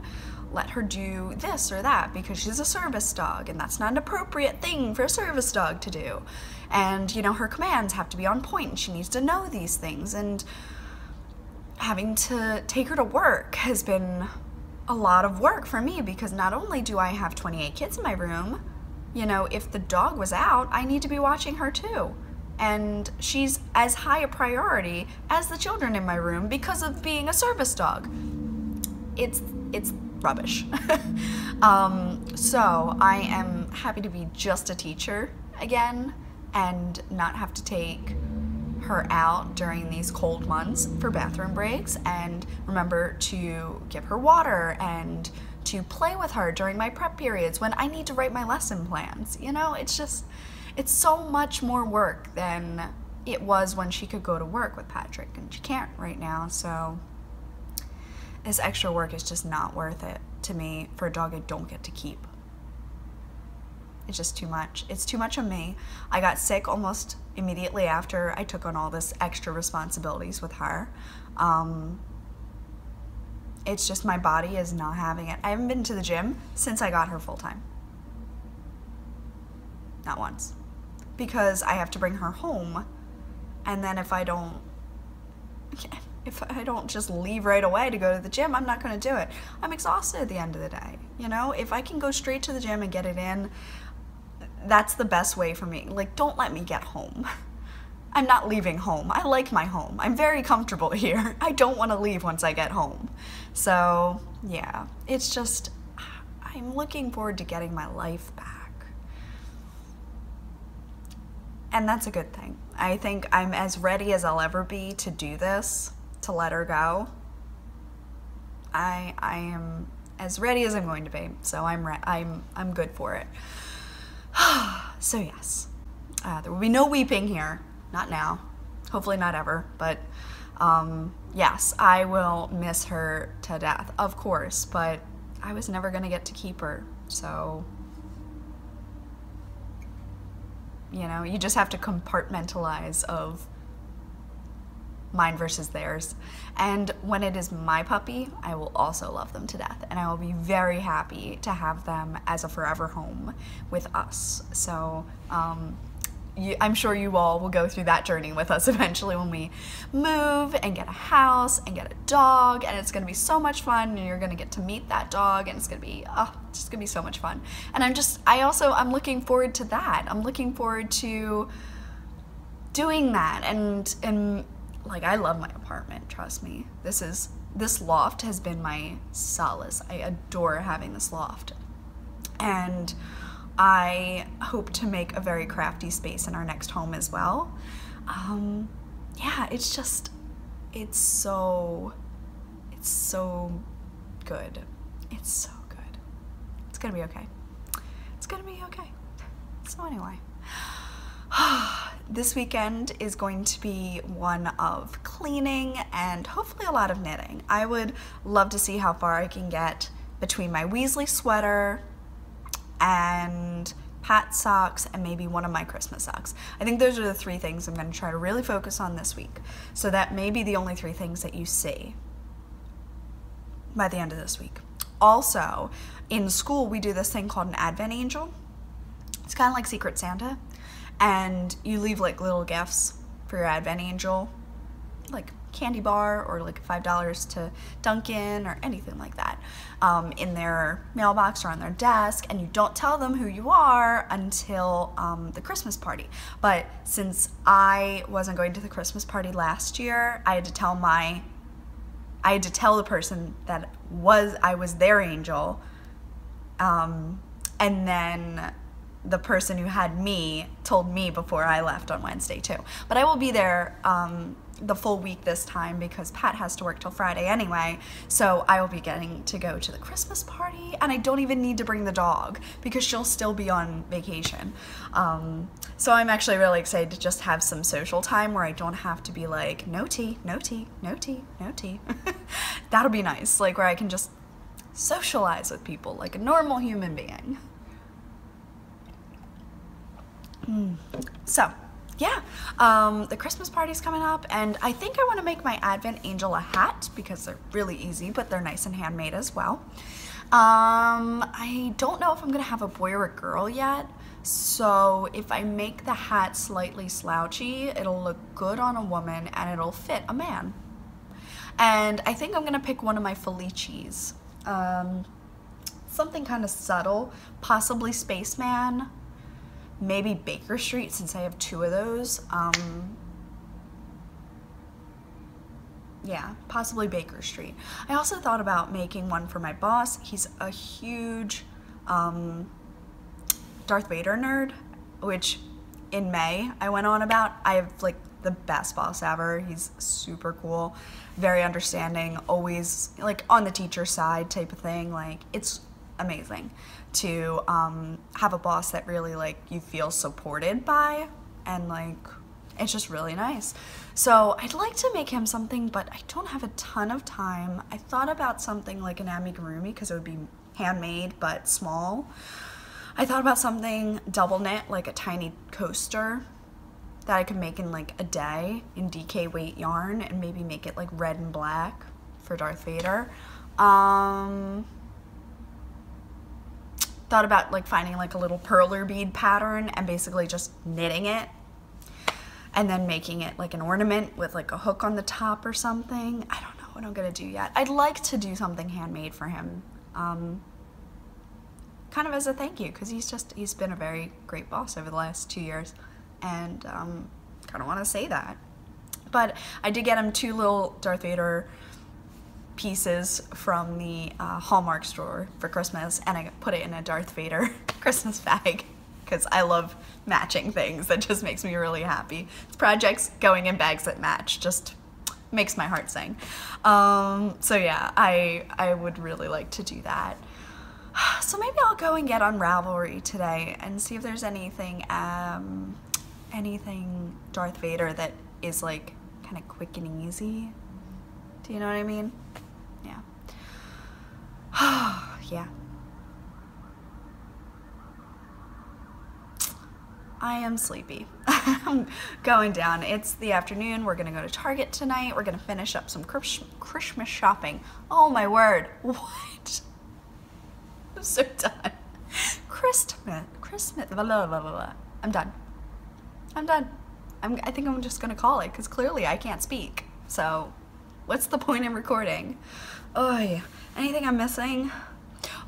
let her do this or that because she's a service dog, and that's not an appropriate thing for a service dog to do. And, you know, her commands have to be on point, and she needs to know these things. And having to take her to work has been a lot of work for me because not only do I have 28 kids in my room, you know, if the dog was out, I need to be watching her too. And she's as high a priority as the children in my room because of being a service dog. It's rubbish. So I am happy to be just a teacher again and not have to take her out during these cold months for bathroom breaks, and remember to give her water and to play with her during my prep periods when I need to write my lesson plans. You know, it's so much more work than it was when she could go to work with Patrick, and she can't right now. So this extra work is just not worth it to me for a dog I don't get to keep. It's just too much. It's too much on me. I got sick almost immediately after I took on all this extra responsibilities with her. It's just my body is not having it. I haven't been to the gym since I got her full-time. Not once. Because I have to bring her home, and then if I don't just leave right away to go to the gym, I'm not going to do it. I'm exhausted at the end of the day. You know, if I can go straight to the gym and get it in, that's the best way for me. Like, don't let me get home. I'm not leaving home. I like my home. I'm very comfortable here. I don't want to leave once I get home. So, yeah, it's just, I'm looking forward to getting my life back. And that's a good thing. I think I'm as ready as I'll ever be to do this, to let her go. I am as ready as I'm going to be, so I'm good for it. So yes, there will be no weeping here. Not now. Hopefully not ever. But yes, I will miss her to death, of course. But I was never going to get to keep her. So, you know, you just have to compartmentalize of mine versus theirs. And when it is my puppy, I will also love them to death, and I will be very happy to have them as a forever home with us. So I'm sure you all will go through that journey with us eventually when we move and get a house and get a dog, and it's going to be so much fun, and you're going to get to meet that dog, and it's going to be just going to be so much fun. And I'm looking forward to that. I'm looking forward to doing that, and like, I love my apartment, trust me. This loft has been my solace. I adore having this loft. And I hope to make a very crafty space in our next home as well. Yeah, it's so good. It's so good. It's gonna be okay. It's gonna be okay. So anyway. This weekend is going to be one of cleaning and hopefully a lot of knitting. I would love to see how far I can get between my Weasley sweater and Pat socks and maybe one of my Christmas socks. I think those are the three things I'm going to try to really focus on this week. So that may be the only three things that you see by the end of this week. Also, in school we do this thing called an Advent Angel. It's kind of like Secret Santa. And you leave like little gifts for your Advent Angel, like candy bar or like $5 to Dunkin' or anything like that in their mailbox or on their desk, and you don't tell them who you are until the Christmas party. But since I wasn't going to the Christmas party last year, I had to tell the person that I was their angel, and then the person who had me told me before I left on Wednesday too. But I will be there the full week this time because Pat has to work till Friday anyway, so I will be getting to go to the Christmas party, and I don't even need to bring the dog because she'll still be on vacation. So I'm actually really excited to just have some social time where I don't have to be like, no tea, no tea, no tea, no tea. That'll be nice, like where I can just socialize with people like a normal human being. So yeah, the Christmas party's coming up, and I think I want to make my Advent Angel a hat because they're really easy, but they're nice and handmade as well. I don't know if I'm gonna have a boy or a girl yet, so if I make the hat slightly slouchy, it'll look good on a woman and it'll fit a man. And I think I'm gonna pick one of my Felicis, something kind of subtle, possibly Spaceman. Maybe Baker Street, since I have 2 of those. Yeah, possibly Baker Street. I also thought about making one for my boss. He's a huge Darth Vader nerd, which in May I went on about. I have like the best boss ever. He's super cool, very understanding, always like on the teacher side type of thing. Like, it's amazing to have a boss that really like you feel supported by, and like it's just really nice. So I'd like to make him something, but I don't have a ton of time. I thought about something like an amigurumi because it would be handmade but small. I thought about something double knit, like a tiny coaster that I could make in like a day in DK weight yarn, and maybe make it like red and black for Darth Vader. Thought about like finding like a little perler bead pattern and basically just knitting it and then making it like an ornament with like a hook on the top or something. I don't know what I'm gonna do yet. I'd like to do something handmade for him, kind of as a thank you, because he's been a very great boss over the last 2 years, and kind of want to say that. But I did get him 2 little Darth Vader pieces from the Hallmark store for Christmas, and I put it in a Darth Vader Christmas bag because I love matching things. That just makes me really happy. It's projects going in bags that match just makes my heart sing. So yeah, I would really like to do that. So maybe I'll go and get on Ravelry today and see if there's anything anything Darth Vader that is like kind of quick and easy. Do you know what I mean? Yeah. Yeah. I am sleepy. I'm going down. It's the afternoon. We're gonna go to Target tonight. We're gonna finish up some Christmas shopping. Oh my word. What? I'm so done. Christmas, blah, blah, blah, blah. I'm done. I'm done. I think I'm just gonna call it, because clearly I can't speak. So what's the point in recording? Oh yeah. Anything I'm missing?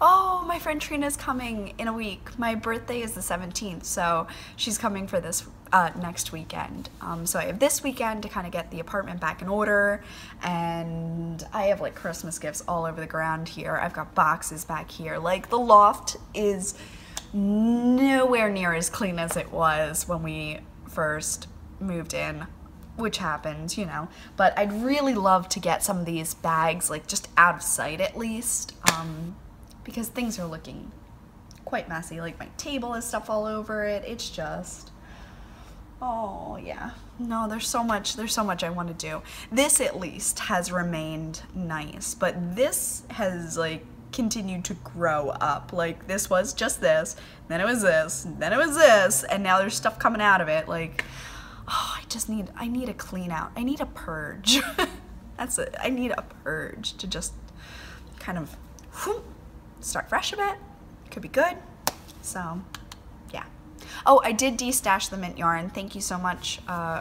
Oh, my friend Trina's coming in a week. My birthday is the 17th, so she's coming for this next weekend. So I have this weekend to kind of get the apartment back in order, and I have like Christmas gifts all over the ground here. I've got boxes back here. Like, the loft is nowhere near as clean as it was when we first moved in, which happens, you know, but I'd really love to get some of these bags like just out of sight at least, because things are looking quite messy. Like, my table has stuff all over it. It's just, oh yeah, no, there's so much I want to do. This at least has remained nice, but this has like continued to grow up. Like, this was just this, then it was this, then it was this, and now there's stuff coming out of it. Like, oh, I need a clean out. I need a purge. That's it. I need a purge to just kind of start fresh a bit. Could be good. So yeah. Oh, I did de-stash the mint yarn. Thank you so much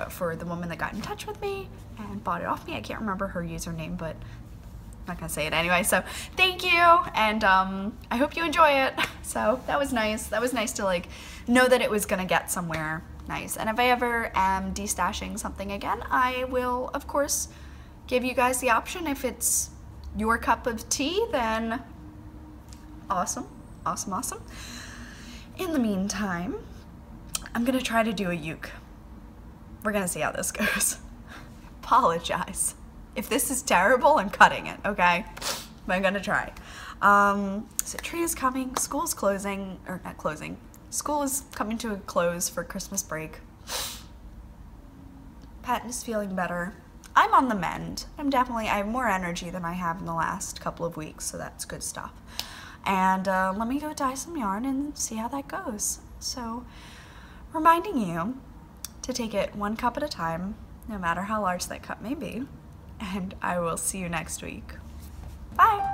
for the woman that got in touch with me and bought it off me. I can't remember her username, but I'm not gonna say it anyway. So thank you, and I hope you enjoy it. So that was nice. That was nice to like know that it was gonna get somewhere nice. And if I ever am destashing something again, I will of course give you guys the option. If it's your cup of tea, then awesome, awesome, awesome. In the meantime, I'm gonna try to do a uke. We're gonna see how this goes. Apologize. If this is terrible, I'm cutting it, okay? But I'm gonna try. So tree is coming, school's closing, or not closing. School is coming to a close for Christmas break. Pat is feeling better. I'm on the mend. I have more energy than I have in the last couple of weeks, so that's good stuff. And let me go dye some yarn and see how that goes. So, reminding you to take it one cup at a time, no matter how large that cup may be. And I will see you next week. Bye!